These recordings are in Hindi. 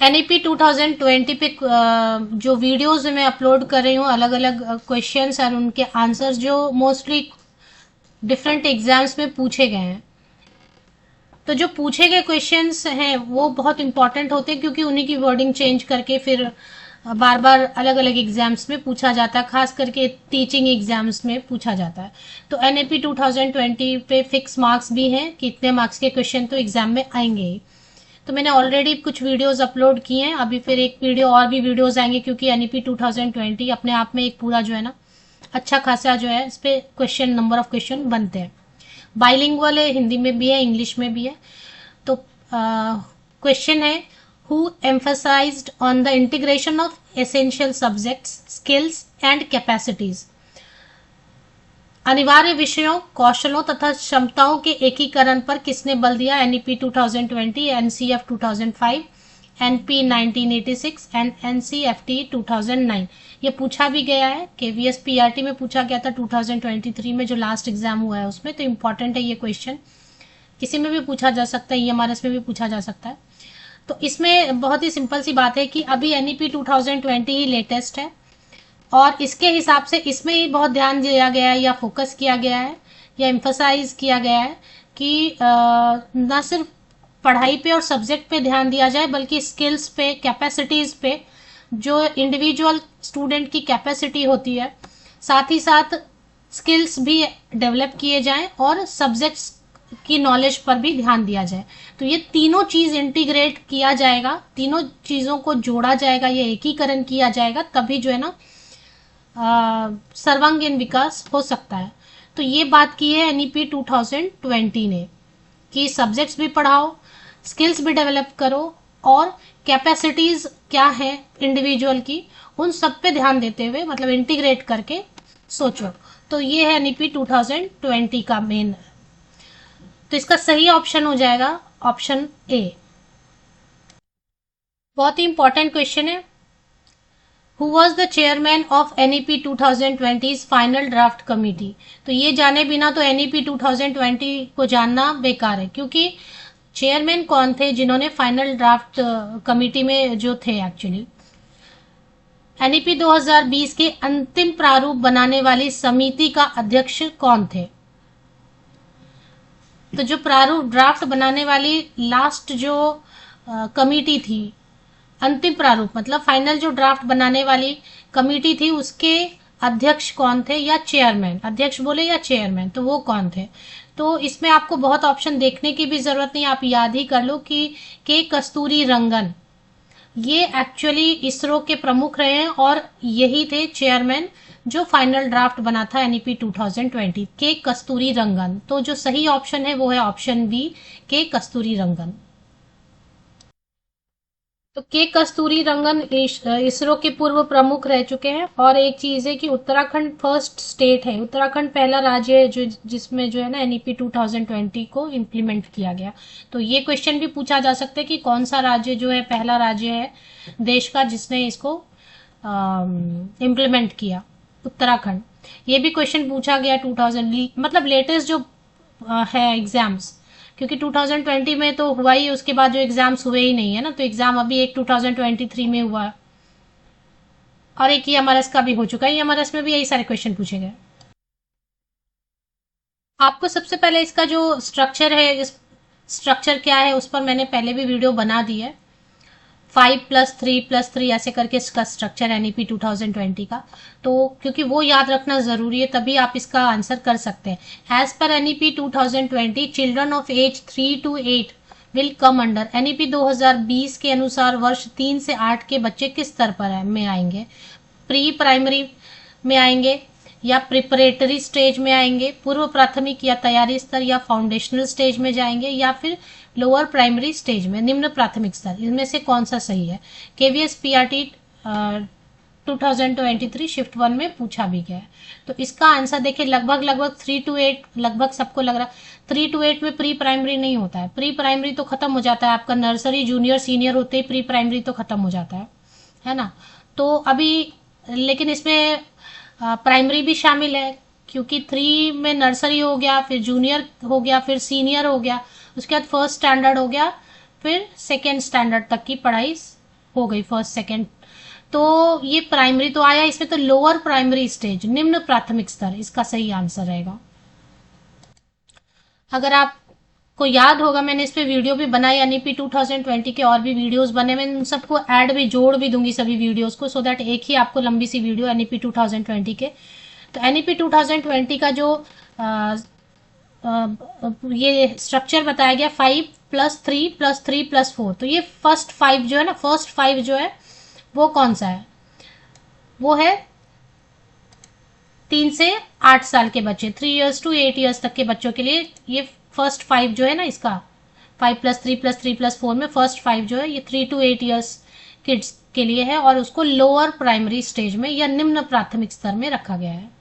एनईपी 2020 पे जो वीडियोस मैं अपलोड कर रही हूँ, अलग अलग क्वेश्चंस और उनके आंसर्स जो मोस्टली डिफरेंट एग्जाम्स में पूछे गए हैं। तो जो पूछे गए क्वेश्चंस हैं वो बहुत इंपॉर्टेंट होते हैं, क्योंकि उन्हीं की वर्डिंग चेंज करके फिर बार बार अलग अलग एग्जाम्स में पूछा जाता है, खास करके टीचिंग एग्जाम्स में पूछा जाता है। तो एनईपी 2020 पे फिक्स मार्क्स भी हैं कि इतने मार्क्स के क्वेश्चन तो एग्जाम में आएंगे ही। तो मैंने ऑलरेडी कुछ वीडियोस अपलोड किए हैं, अभी फिर एक वीडियो और भी वीडियोस आएंगे, क्योंकि एनईपी 2020 अपने आप में एक पूरा जो है ना अच्छा खासा जो है इस पे क्वेश्चन, नंबर ऑफ क्वेश्चन बनते हैं। बाइलिंगुअल है, हिंदी में भी है, इंग्लिश में भी है। तो क्वेश्चन है, who emphasized on the integration of essential subjects, skills and capacities. अनिवार्य विषयों, कौशलों तथा क्षमताओं के एकीकरण पर किसने बल दिया? NEP 2020, NCF 2005, NP 1986 and NCFT 2009। ये पूछा भी गया है, केवीएस पीआरटी में पूछा गया था 2023 में, जो लास्ट एग्जाम हुआ है उसमें। तो इम्पोर्टेंट है ये क्वेश्चन, किसी में भी पूछा जा सकता है, ईएमआरएस में भी पूछा जा सकता है। तो इसमें बहुत ही सिंपल सी बात है कि अभी एनईपी 2020 ही लेटेस्ट है, और इसके हिसाब से इसमें ही बहुत ध्यान दिया गया है, या फोकस किया गया है, या एम्फसाइज किया गया है कि न सिर्फ पढ़ाई पे और सब्जेक्ट पे ध्यान दिया जाए, बल्कि स्किल्स पे, कैपेसिटीज पे, जो इंडिविजुअल स्टूडेंट की कैपेसिटी होती है, साथ ही साथ स्किल्स भी डेवलप किए जाएं और सब्जेक्ट्स की नॉलेज पर भी ध्यान दिया जाए। तो ये तीनों चीज इंटीग्रेट किया जाएगा, तीनों चीजों को जोड़ा जाएगा, ये एकीकरण किया जाएगा, तभी जो है ना सर्वांगीण विकास हो सकता है। तो ये बात की है एनईपी 2020 ने कि सब्जेक्ट्स भी पढ़ाओ, स्किल्स भी डेवलप करो, और कैपेसिटीज क्या है इंडिविजुअल की, उन सब पे ध्यान देते हुए, मतलब इंटीग्रेट करके सोचो। तो ये है एनईपी 2020 का मेन। तो इसका सही ऑप्शन हो जाएगा ऑप्शन ए। बहुत ही इंपॉर्टेंट क्वेश्चन है। Who was the chairman of NEP 2020's final draft committee? तो ये जाने बिना तो NEP 2020 को जानना बेकार है, क्योंकि चेयरमैन कौन थे जिन्होंने फाइनल ड्राफ्ट कमिटी में जो थे एक्चुअली। एनईपी 2020 के अंतिम प्रारूप बनाने वाली समिति का अध्यक्ष कौन थे? तो जो प्रारूप ड्राफ्ट बनाने वाली लास्ट जो कमिटी थी, अंतिम प्रारूप मतलब फाइनल जो ड्राफ्ट बनाने वाली कमिटी थी, उसके अध्यक्ष कौन थे, या चेयरमैन, अध्यक्ष बोले या चेयरमैन, तो वो कौन थे? तो इसमें आपको बहुत ऑप्शन देखने की भी जरूरत नहीं, आप याद ही कर लो कि के कस्तूरी रंगन ये एक्चुअली इसरो के प्रमुख रहे हैं, और यही थे चेयरमैन जो फाइनल ड्राफ्ट बना था एनईपी 2020, के कस्तूरी रंगन। तो जो सही ऑप्शन है वो है ऑप्शन बी, के कस्तूरी रंगन। तो के कस्तूरी रंगन इसरो के पूर्व प्रमुख रह चुके हैं। और एक चीज है कि उत्तराखंड फर्स्ट स्टेट है, उत्तराखंड पहला राज्य है जो जिसमें जो है ना एनईपी 2020 को इम्प्लीमेंट किया गया। तो ये क्वेश्चन भी पूछा जा सकता है कि कौन सा राज्य जो है पहला राज्य है देश का जिसने इसको इम्प्लीमेंट किया? उत्तराखंड। ये भी क्वेश्चन पूछा गया 2000, मतलब लेटेस्ट जो है एग्जाम्स, क्योंकि 2020 में तो हुआ ही, उसके बाद जो एग्जाम्स हुए ही नहीं है ना। तो एग्जाम अभी एक 2023 में हुआ, और एक ईएमआरएस का भी हो चुका है। ईएमआरएस में भी यही सारे क्वेश्चन पूछे गए। आपको सबसे पहले इसका जो स्ट्रक्चर है, इस स्ट्रक्चर क्या है उस पर मैंने पहले भी वीडियो बना दी है। 5+3+3 ऐसे करके इसका स्ट्रक्चर एनईपी 2020 का। तो क्योंकि वो याद रखना जरूरी है, तभी आप इसका आंसर कर सकते हैं। As per NEP 2020 children of age 3 to 8 will come under. NEP 2020 के अनुसार वर्ष 3 से 8 के बच्चे किस स्तर पर में आएंगे? प्री प्राइमरी में आएंगे, या प्रिपरेटरी स्टेज में आएंगे, पूर्व प्राथमिक या तैयारी स्तर, या फाउंडेशनल स्टेज में जाएंगे, या फिर लोअर प्राइमरी स्टेज में, निम्न प्राथमिक स्तर? इनमें से कौन सा सही है? केवीएस पीआरटी 2023 शिफ्ट 1 में पूछा भी गया है। तो इसका आंसर देखिए, लगभग 3 to 8, लगभग सबको लग रहा है 3 to 8 में प्री प्राइमरी नहीं होता है। प्री प्राइमरी तो खत्म हो जाता है आपका, नर्सरी जूनियर सीनियर होते ही प्री प्राइमरी तो खत्म हो जाता है ना। तो अभी लेकिन इसमें प्राइमरी भी शामिल है, क्योंकि 3 में नर्सरी हो गया, फिर जूनियर हो गया, फिर सीनियर हो गया, उसके बाद फर्स्ट स्टैंडर्ड हो गया, फिर सेकेंड स्टैंडर्ड तक की पढ़ाई हो गई फर्स्ट सेकेंड, तो ये प्राइमरी तो आया, इसमें तो लोअर प्राइमरी स्टेज, निम्न प्राथमिक स्तर इसका सही आंसर रहेगा। अगर आपको याद होगा मैंने इस पे वीडियो भी बनाई, एनईपी 2020 के और भी वीडियोस बने, मैं उन सबको ऐड भी जोड़ भी दूंगी सभी वीडियोस को, सो दैट एक ही आपको लंबी सी वीडियो एनईपी 2020 के। तो एनईपी 2020 का जो ये स्ट्रक्चर बताया गया 5+3+3+4, तो ये फर्स्ट 5 जो है ना, फर्स्ट 5 जो है वो कौन सा है, वो है 3 से 8 साल के बच्चे, 3 इयर्स टू 8 इयर्स तक के बच्चों के लिए ये फर्स्ट 5 जो है ना, इसका 5+3+3+4 में फर्स्ट 5 जो है ये 3 to 8 इयर्स किड्स के लिए है, और उसको लोअर प्राइमरी स्टेज में या निम्न प्राथमिक स्तर में रखा गया है।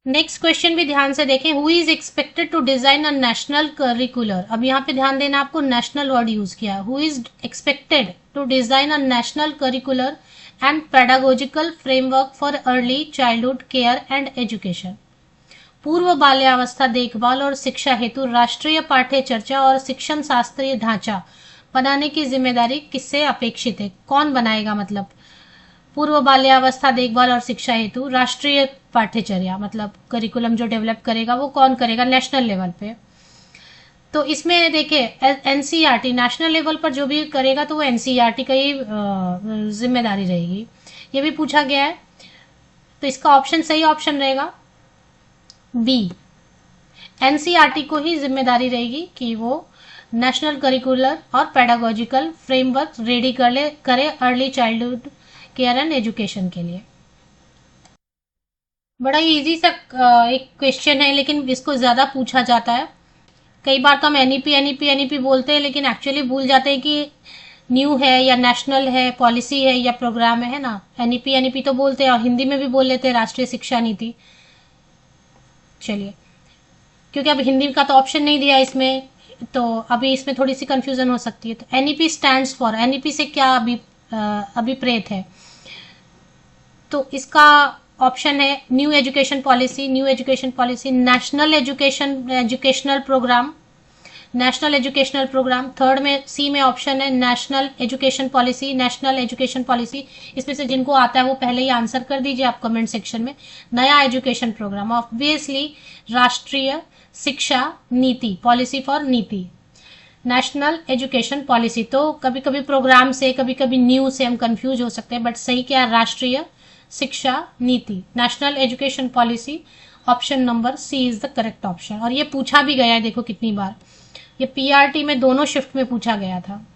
नेक्स्ट क्वेश्चन भी ध्यान से देखें, who is expected to design a national curricular. अब यहाँ पे ध्यान देना, आपको नेशनल वर्ड यूज किया है, who is expected to design a national curricular and pedagogical framework for early childhood care and education. पूर्व बाल्यावस्था देखभाल और शिक्षा हेतु राष्ट्रीय पाठ्य चर्चा और शिक्षण शास्त्रीय ढांचा बनाने की जिम्मेदारी किससे अपेक्षित है, कौन बनाएगा, मतलब पूर्व बाल्यावस्था देखभाल और शिक्षा हेतु राष्ट्रीय पाठ्यचर्या मतलब करिकुलम जो डेवलप करेगा वो कौन करेगा नेशनल लेवल पे। तो इसमें देखिए एनसीईआरटी नेशनल लेवल पर जो भी करेगा तो वो एनसीईआरटी का ही जिम्मेदारी रहेगी, ये भी पूछा गया है। तो इसका ऑप्शन सही ऑप्शन रहेगा बी, एनसीईआरटी को ही जिम्मेदारी रहेगी कि वो नेशनल करिकुलर और पेडागोजिकल फ्रेमवर्क रेडी करे early childhood care and education के लिए। बड़ा इजी सा एक क्वेश्चन है, लेकिन इसको ज्यादा पूछा जाता है। कई बार तो हम एनईपी बोलते हैं, लेकिन एक्चुअली भूल जाते हैं कि न्यू है या नेशनल है, पॉलिसी है या प्रोग्राम है ना। एनईपी तो बोलते हैं और हिंदी में भी बोल लेते हैं राष्ट्रीय शिक्षा नीति। चलिए, क्योंकि अब हिंदी का तो ऑप्शन नहीं दिया इसमें, तो अभी इसमें थोड़ी सी कंफ्यूजन हो सकती है। तो एनईपी स्टैंड्स फॉर, एनईपी से क्या अभिप्रेत है, तो इसका ऑप्शन है new education policy, new education policy, national educational programme, national educational programme. Third में सी में ऑप्शन है national education policy, national education policy. इसमें से जिनको आता है वो पहले ही आंसर कर दीजिए आप कमेंट सेक्शन में। नया एजुकेशन प्रोग्राम, ऑब्वियसली राष्ट्रीय शिक्षा नीति, पॉलिसी फॉर नीति, नेशनल एजुकेशन पॉलिसी। तो कभी कभी प्रोग्राम से कभी कभी न्यू से हम कंफ्यूज हो सकते हैं, बट सही क्या है, राष्ट्रीय शिक्षा नीति, national education policy. Option number C is the correct option. और ये पूछा भी गया है, देखो कितनी बार, ये पीआरटी में दोनों शिफ्ट में पूछा गया था।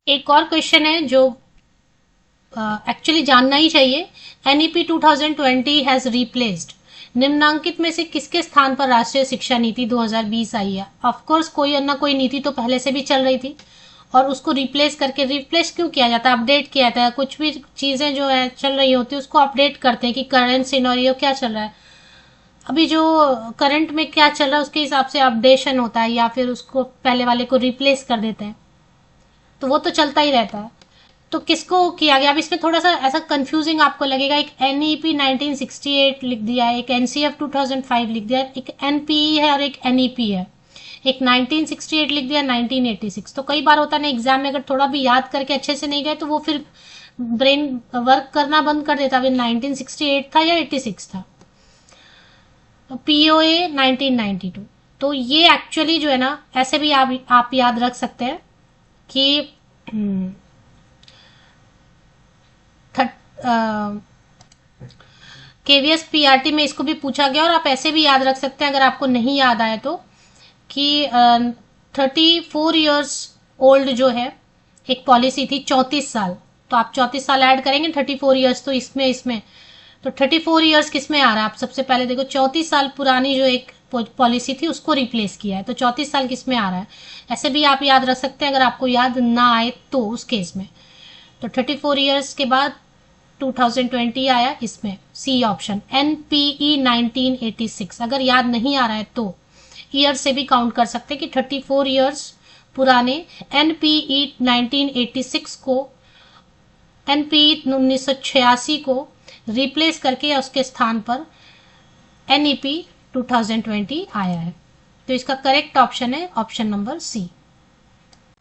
एक और क्वेश्चन है जो एक्चुअली जानना ही चाहिए, एनईपी 2020 हैज रिप्लेस्ड, निम्नांकित में से किसके स्थान पर राष्ट्रीय शिक्षा नीति 2020 आई है। ऑफकोर्स कोई ना कोई नीति तो पहले से भी चल रही थी, और उसको रिप्लेस करके, रिप्लेस क्यों किया जाता है, अपडेट किया जाता है। कुछ भी चीजें जो है चल रही होती है उसको अपडेट करते हैं कि करंट सिनेरियो क्या चल रहा है, अभी जो करंट में क्या चल रहा है उसके हिसाब से अपडेशन होता है, या फिर उसको पहले वाले को रिप्लेस कर देते हैं, तो वो तो चलता ही रहता है। तो किसको किया गया, अब इसमें थोड़ा सा ऐसा कंफ्यूजिंग आपको लगेगा, एक एनईपी 1968 लिख दिया है, एक एनसीएफ 2005 लिख दिया है, एक एनपीई है और एक एनईपी है, एक 1968 लिख दिया 1986। तो कई बार होता है ना एग्जाम में, अगर थोड़ा भी याद करके अच्छे से नहीं गए तो वो फिर ब्रेन वर्क करना बंद कर देता है, 1968 था या 86 था। पीओए 1992। तो ये एक्चुअली जो है ना, ऐसे भी आप याद रख सकते हैं कि केवीएस पीआरटी में इसको भी पूछा गया, और आप ऐसे भी याद रख सकते हैं अगर आपको नहीं याद आए तो, कि 34 इयर्स ओल्ड जो है एक पॉलिसी थी, 34 साल, तो आप 34 साल ऐड करेंगे 34 इयर्स, तो इसमें तो 34 इयर्स किस में आ रहा है, आप सबसे पहले देखो 34 साल पुरानी जो एक पॉलिसी थी उसको रिप्लेस किया है, तो 34 साल किस में आ रहा है। ऐसे भी आप याद रख सकते हैं अगर आपको याद ना आए तो उस केस में। तो 34 इयर्स के बाद 2020 आया, इसमें सी ऑप्शन एनपीई 1986। अगर याद नहीं आ रहा है तो ईयर से भी काउंट कर सकते हैं कि 34 इयर्स पुराने एनपीई 1986 को, एनपीई 1986 को रिप्लेस करके उसके स्थान पर एनईपी 2020 आया है। तो इसका करेक्ट ऑप्शन है ऑप्शन नंबर सी।